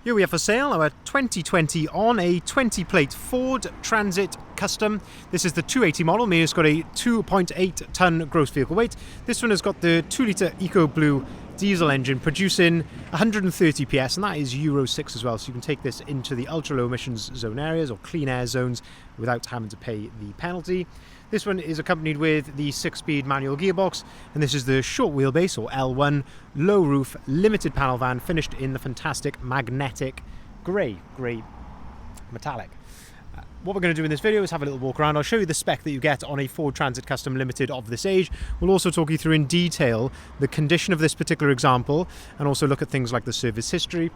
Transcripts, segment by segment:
Here we have for sale our 2020 on a 20 plate Ford Transit Custom. This is the 280 model, meaning it's got a 2.8 tonne gross vehicle weight. This one has got the 2 litre Eco Blue diesel engine producing 130 PS, and that is Euro 6 as well, so you can take this into the ultra low emissions zone areas or clean air zones without having to pay the penalty. This one is accompanied with the 6-speed manual gearbox, and this is the short wheelbase or L1 low roof limited panel van finished in the fantastic magnetic grey metallic. What we're going to do in this video is have a little walk around. I'll show you the spec that you get on a Ford Transit Custom Limited of this age. We'll also talk you through in detail the condition of this particular example and also look at things like the service history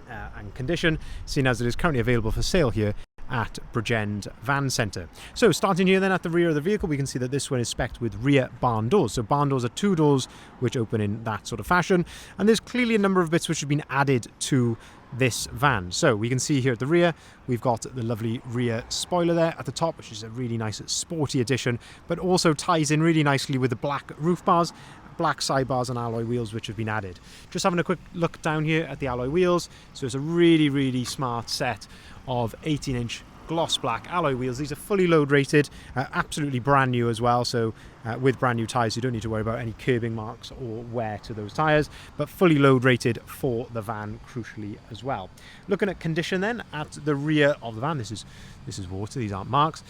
and condition, seeing as it is currently available for sale here at Bridgend Van Centre. So starting here then at the rear of the vehicle, we can see that this one is spec'd with rear barn doors. So barn doors are 2 doors which open in that sort of fashion, and there's clearly a number of bits which have been added to this van. So we can see here at the rear we've got the lovely rear spoiler there at the top, which is a really nice sporty addition, but also ties in really nicely with the black roof bars, black sidebars and alloy wheels which have been added. Just having a quick look down here at the alloy wheels, so it's a really smart set of 18-inch gloss black alloy wheels. These are fully load rated, absolutely brand new as well, so with brand new tyres you don't need to worry about any curbing marks or wear to those tyres, but fully load rated for the van crucially as well. Looking at condition then at the rear of the van, this is water, these aren't marks.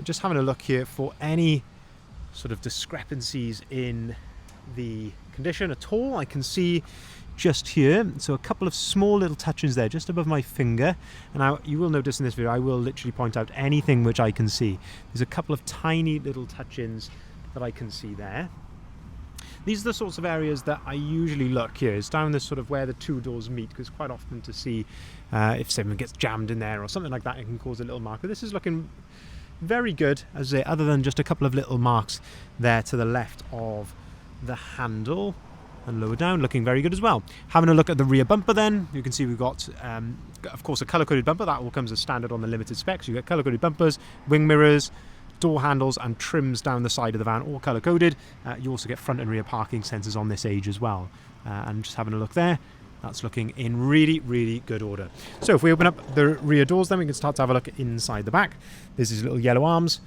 Just having a look here for any sort of discrepancies in the condition at all. I can see just here, so a couple of small little touches there just above my finger, and now you will notice in this video I will literally point out anything which I can see. There's a couple of tiny little touch-ins that I can see there. These are the sorts of areas that I usually look here. It's down this sort of where the 2 doors meet, because quite often to see if someone gets jammed in there or something like that, it can cause a little mark. But this is looking very good, as I say, other than just a couple of little marks there to the left of the handle and lower down, looking very good as well. Having a look at the rear bumper then, you can see we've got of course a colour-coded bumper. That all comes as standard on the limited specs. You get colour-coded bumpers, wing mirrors, door handles and trims down the side of the van, all colour-coded. You also get front and rear parking sensors on this age as well. And just having a look there, that's looking in really good order. So if we open up the rear doors then, we can start to have a look inside the back. There's these little yellow arms.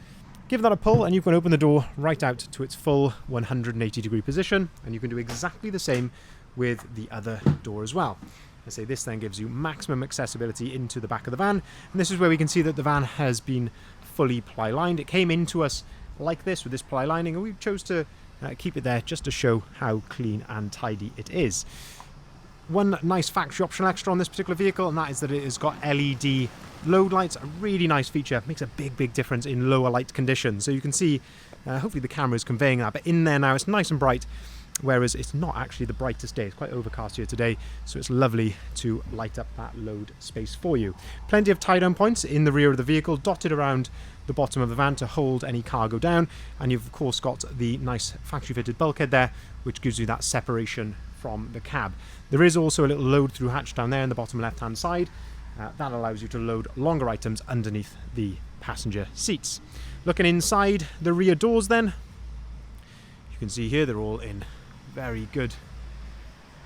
Give that a pull and you can open the door right out to its full 180-degree position, and you can do exactly the same with the other door as well. I say this then gives you maximum accessibility into the back of the van, and this is where we can see that the van has been fully ply lined. It came into us like this with this ply lining, and we chose to keep it there just to show how clean and tidy it is. One nice factory optional extra on this particular vehicle, and that is that it has got LED load lights, a really nice feature. Makes a big difference in lower light conditions. So you can see, hopefully the camera is conveying that, but in there now it's nice and bright, whereas it's not actually the brightest day. It's quite overcast here today, so it's lovely to light up that load space for you. Plenty of tie-down points in the rear of the vehicle, dotted around the bottom of the van to hold any cargo down, and you've of course got the nice factory-fitted bulkhead there, which gives you that separation from the cab. There is also a little load through hatch down there in the bottom left hand side. That allows you to load longer items underneath the passenger seats. Looking inside the rear doors then, you can see here they're all in very good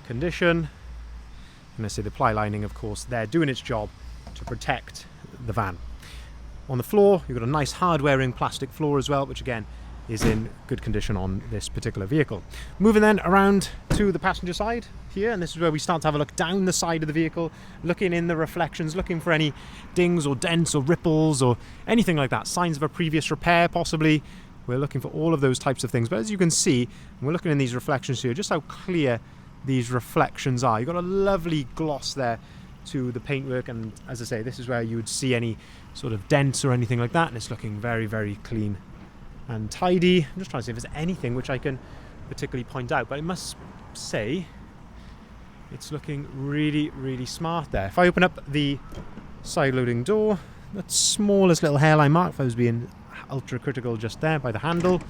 condition, and I say the ply lining of course they're doing its job to protect the van. On the floor you've got a nice hard wearing plastic floor as well, which again is in good condition on this particular vehicle. Moving then around to the passenger side here, and this is where we start to have a look down the side of the vehicle, looking in the reflections, looking for any dings or dents or ripples or anything like that, signs of a previous repair possibly. We're looking for all of those types of things, but as you can see, we're looking in these reflections here, just how clear these reflections are. You've got a lovely gloss there to the paintwork, and as I say, this is where you would see any sort of dents or anything like that, and it's looking very clean and tidy. I'm just trying to see if there's anything which I can particularly point out, but I must say it's looking really smart there. If I open up the side loading door, that smallest little hairline mark, if I was being ultra critical just there by the handle.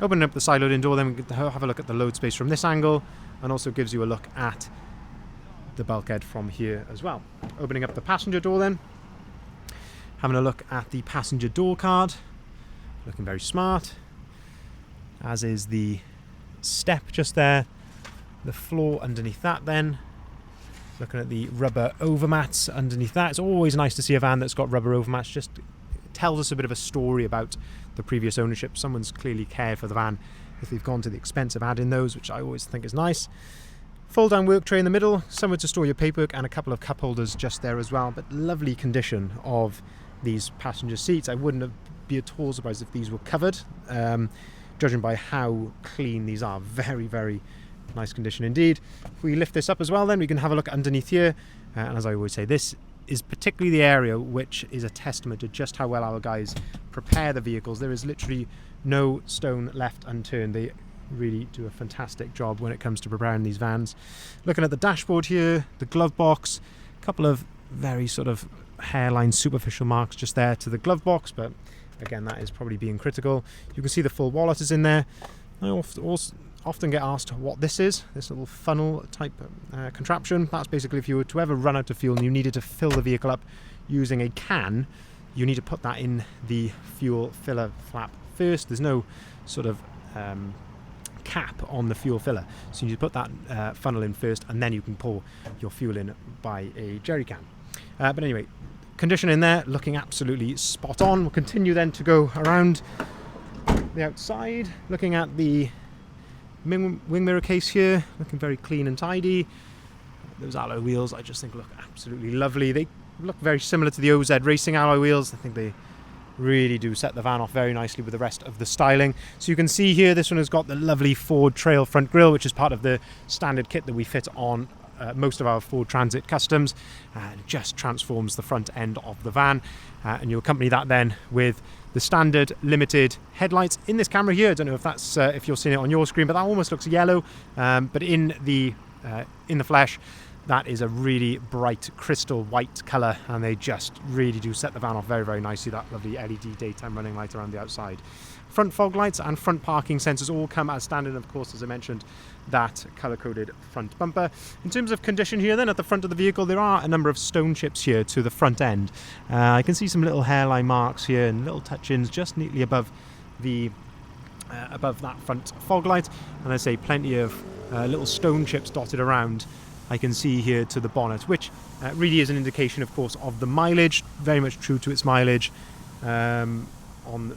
Opening up the side loading door, then we can have a look at the load space from this angle, and also gives you a look at the bulkhead from here as well. Opening up the passenger door then, having a look at the passenger door card, looking very smart, as is the step just there, the floor underneath that then, Looking at the rubber overmats underneath that. It's always nice to see a van that's got rubber overmats. Just tells us a bit of a story about the previous ownership. Someone's clearly cared for the van if they've gone to the expense of adding those, which I always think is nice. Fold down work tray in the middle, somewhere to store your paperwork, and a couple of cup holders just there as well. But lovely condition of these passenger seats. I wouldn't be at all surprised if these were covered, judging by how clean these are. Very, very nice condition indeed. If we lift this up as well, then we can have a look underneath here. And as I always say, this is particularly the area which is a testament to just how well our guys prepare the vehicles. There is literally no stone left unturned. They really do a fantastic job when it comes to preparing these vans. Looking at the dashboard here, the glove box, a couple of very sort of hairline superficial marks just there to the glove box, but again, that is probably being critical. You can see the full wallet is in there. I often get asked what this is, this little funnel type contraption. That's basically if you were to ever run out of fuel and you needed to fill the vehicle up using a can, you need to put that in the fuel filler flap first. There's no sort of cap on the fuel filler, so you need to put that funnel in first, and then you can pour your fuel in by a jerry can. But anyway, condition in there looking absolutely spot on. We'll continue then to go around the outside, looking at the wing mirror case here, looking very clean and tidy. Those alloy wheels I just think look absolutely lovely. They look very similar to the OZ Racing alloy wheels. I think they really do set the van off very nicely with the rest of the styling. So you can see here, this one has got the lovely Ford Trail front grille, which is part of the standard kit that we fit on most of our Ford Transit Customs. It just transforms the front end of the van, and you accompany that then with the standard limited headlights. In this camera here, I don't know if that's if you're seeing it on your screen, but that almost looks yellow, but in the flesh, that is a really bright crystal white colour, and they just really do set the van off very, very nicely. That lovely LED daytime running light around the outside. Front fog lights and front parking sensors all come as standard. Of course, as I mentioned, that colour-coded front bumper. In terms of condition here then, at the front of the vehicle, there are a number of stone chips here to the front end. I can see some little hairline marks here and little touch-ins just neatly above the above that front fog light. And I say plenty of little stone chips dotted around I can see here to the bonnet, which really is an indication, of course, of the mileage. Very much true to its mileage on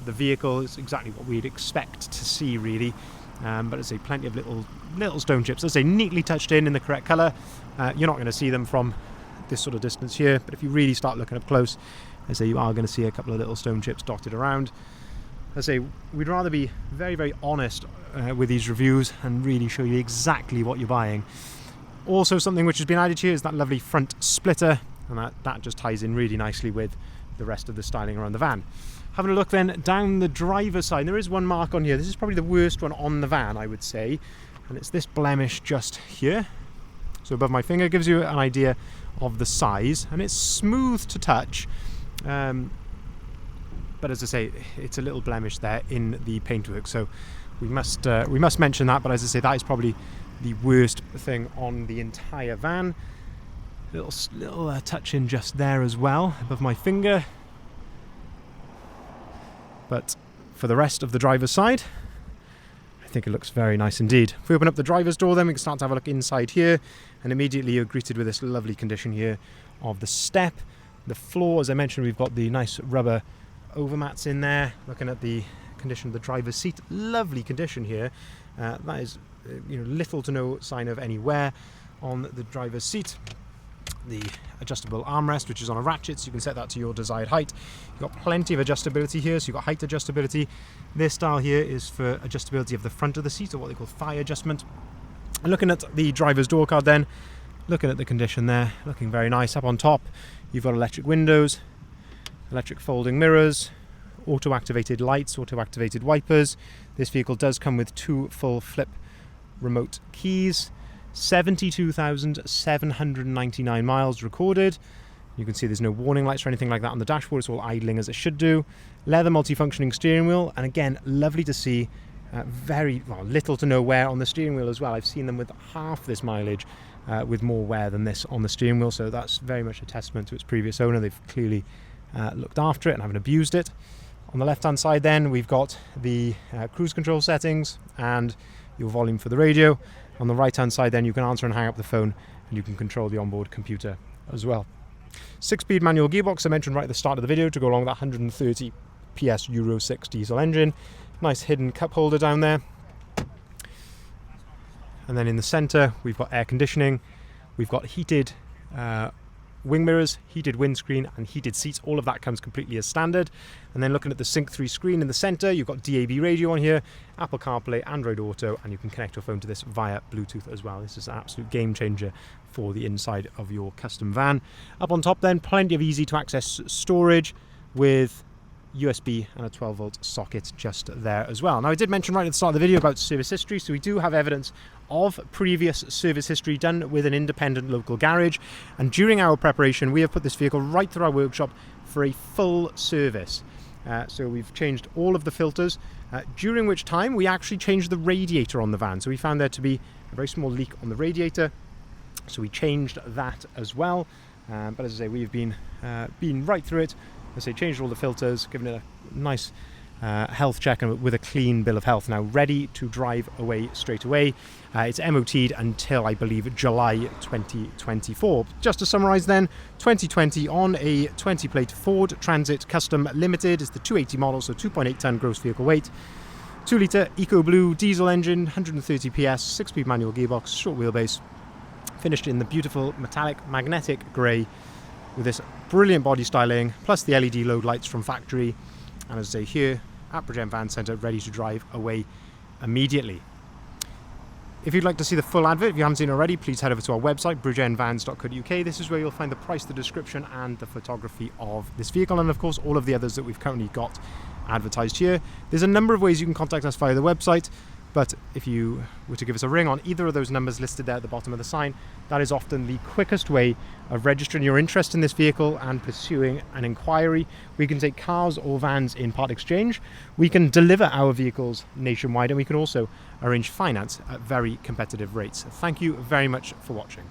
the vehicle. It's exactly what we'd expect to see, really. But I say plenty of little stone chips. As I say, neatly touched in the correct colour. You're not going to see them from this sort of distance here, but if you really start looking up close, I say you are going to see a couple of little stone chips dotted around. I say we'd rather be very, very honest with these reviews and really show you exactly what you're buying. Also, something which has been added here is that lovely front splitter, and that just ties in really nicely with the rest of the styling around the van. Having a look then down the driver's side, there is one mark on here. This is probably the worst one on the van, I would say, and it's this blemish just here. So above my finger, gives you an idea of the size, and it's smooth to touch. But as I say, it's a little blemish there in the paintwork, so we must mention that. But as I say, that is probably the worst thing on the entire van. Little touch in just there as well above my finger. But for the rest of the driver's side, I think it looks very nice indeed. If we open up the driver's door, then we can start to have a look inside here, and immediately you're greeted with this lovely condition here of the step. The floor, as I mentioned, we've got the nice rubber overmats in there. Looking at the condition of the driver's seat, lovely condition here. That is little to no sign of any wear on the driver's seat. The adjustable armrest, which is on a ratchet, so you can set that to your desired height. You've got plenty of adjustability here, so you've got height adjustability. This style here is for adjustability of the front of the seat, or what they call thigh adjustment. And looking at the driver's door card then, looking at the condition there, looking very nice. Up on top, you've got electric windows, electric folding mirrors, auto-activated lights, auto-activated wipers. This vehicle does come with 2 full flip remote keys. 72,799 miles recorded. You can see there's no warning lights or anything like that on the dashboard. It's all idling as it should do. Leather multifunctioning steering wheel, and again, lovely to see. Very little to no wear on the steering wheel as well. I've seen them with half this mileage with more wear than this on the steering wheel, so that's very much a testament to its previous owner. They've clearly looked after it and haven't abused it. On the left hand side then, we've got the cruise control settings and your volume for the radio. On the right hand side then, you can answer and hang up the phone and you can control the onboard computer as well. 6-speed manual gearbox I mentioned right at the start of the video to go along with that 130 PS Euro 6 diesel engine. Nice hidden cup holder down there. And then in the centre we've got air conditioning, we've got heated wing mirrors, heated windscreen and heated seats. All of that comes completely as standard. And then looking at the Sync 3 screen in the centre, you've got DAB radio on here, Apple CarPlay, Android Auto, and you can connect your phone to this via Bluetooth as well. This is an absolute game changer for the inside of your custom van. Up on top then, plenty of easy to access storage with USB and a 12-volt socket just there as well. Now I did mention right at the start of the video about service history, so we do have evidence of previous service history done with an independent local garage, and during our preparation we have put this vehicle right through our workshop for a full service. So we've changed all of the filters, during which time we actually changed the radiator on the van. So we found there to be a very small leak on the radiator, so we changed that as well. But as I say, we've been right through it. As I say, changed all the filters, given it a nice health check and with a clean bill of health, now ready to drive away straight away. It's MOT'd until I believe July 2024. Just to summarise then, 2020 on a 20 plate Ford Transit Custom Limited. It's the 280 model, so 2.8 tonne gross vehicle weight, 2 litre Eco Blue diesel engine, 130 PS, 6-speed manual gearbox, short wheelbase, finished in the beautiful metallic magnetic grey with this brilliant body styling, plus the LED load lights from factory. And as I say, here at Bridgend Van Centre, ready to drive away immediately. If you'd like to see the full advert, if you haven't seen it already, please head over to our website, bridgendvans.co.uk. This is where you'll find the price, the description and the photography of this vehicle, and of course all of the others that we've currently got advertised here. There's a number of ways you can contact us via the website, but if you were to give us a ring on either of those numbers listed there at the bottom of the sign, that is often the quickest way of registering your interest in this vehicle and pursuing an inquiry. We can take cars or vans in part exchange. We can deliver our vehicles nationwide, and we can also arrange finance at very competitive rates. Thank you very much for watching.